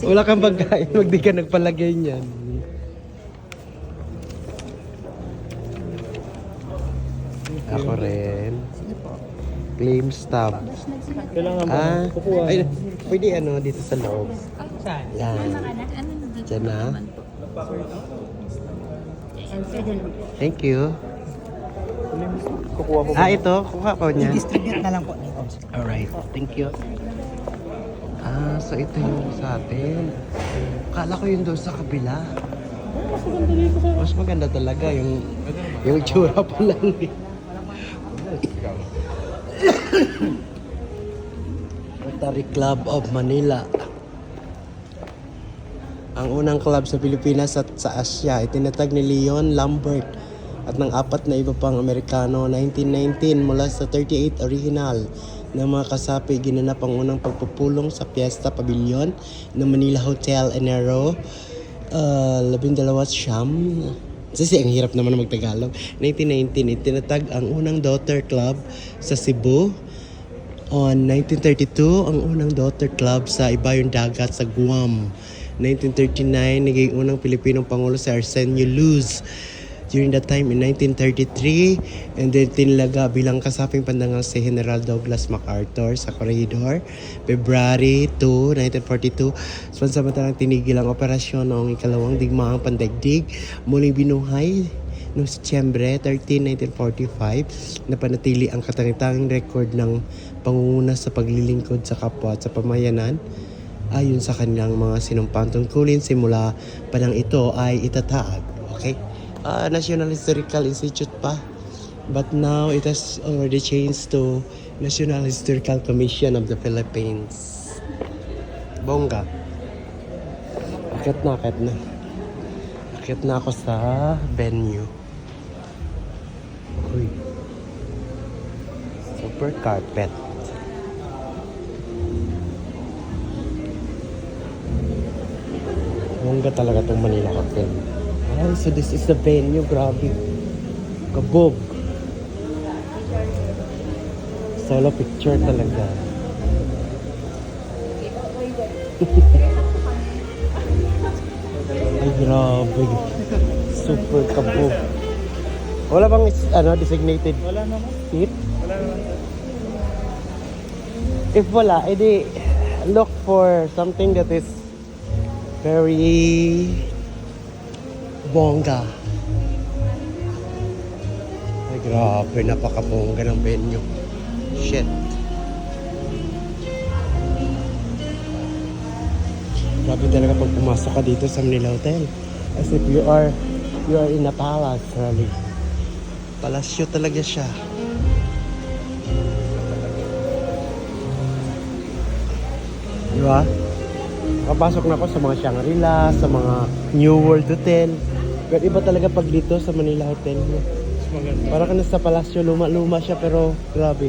Wala kang pagkain, wag di ka nagpalagay niyan. Ako rin. Claim stop. Kailangan ba? Kukuha. Ay, pwede ano dito sa loob. Saan? Yan. Diyan na. Thank you. Kukuha ko. Ito. Kuha ko niya. Distribute na lang po. Alright. Thank you. So ito yung sa atin. Kala ko yun doon sa kabila. Mas maganda talaga yung tsura pa lang. Rotary Club of Manila. Ang unang club sa Pilipinas at sa Asia. Itinatag ni Leon Lambert at ng 4 na iba pang Amerikano 1919 mula sa 38 original na mga kasapi. Ginanap ang unang pagpupulong sa Fiesta Pavilion ng Manila Hotel Enero 12 Siyam. Kasi ang hirap naman magtagalog. 1919, itinatag ang unang daughter club sa Cebu. On 1932, ang unang daughter club sa Ibayong Dagat sa Guam. 1939, naging unang Pilipinong Pangulo sa Arsenio Luz. During that time in 1933, and then tinlaga bilang kasaping pandangal si General Douglas MacArthur sa Corregidor. February 2, 1942, pansamantalang tinigil ang operasyon noong ikalawang digmaang pandaigdig. Muling binuhay noong Setyembre 13, 1945, napanatili ang katangitanging record ng pangunguna sa paglilingkod sa kapwa at sa pamayanan. Ayon sa kanilang mga sinumpang tungkulin, simula pa nang ito ay itatag. Okay? National Historical Institute pa. But now it has already changed to National Historical Commission of the Philippines. Bongga. Akit na. Akit na ako sa venue. Uy. Super carpet. Bongga talaga itong Manila Hotel. Ay, so this is the venue. Grabe. Kabog. Solo picture talaga. Ay, grabe. Super kabog. Wala bang designated Wala naman. seat? Wala naman. If wala, edi look for something that is very bongga. Ay, grabe. Napakabongga ng venue. Shit. Grabe talaga pag pumasok ka dito sa Manila Hotel. As if you are in a palace, really. Palasyo talaga siya. Diba? Kapasok na ako sa mga Shangri-La, sa mga New World Hotel. Pero iba talaga pag dito sa Manila Hotel. Mas maganda. Para ka na sa palasyo, luma-luma siya pero grabe.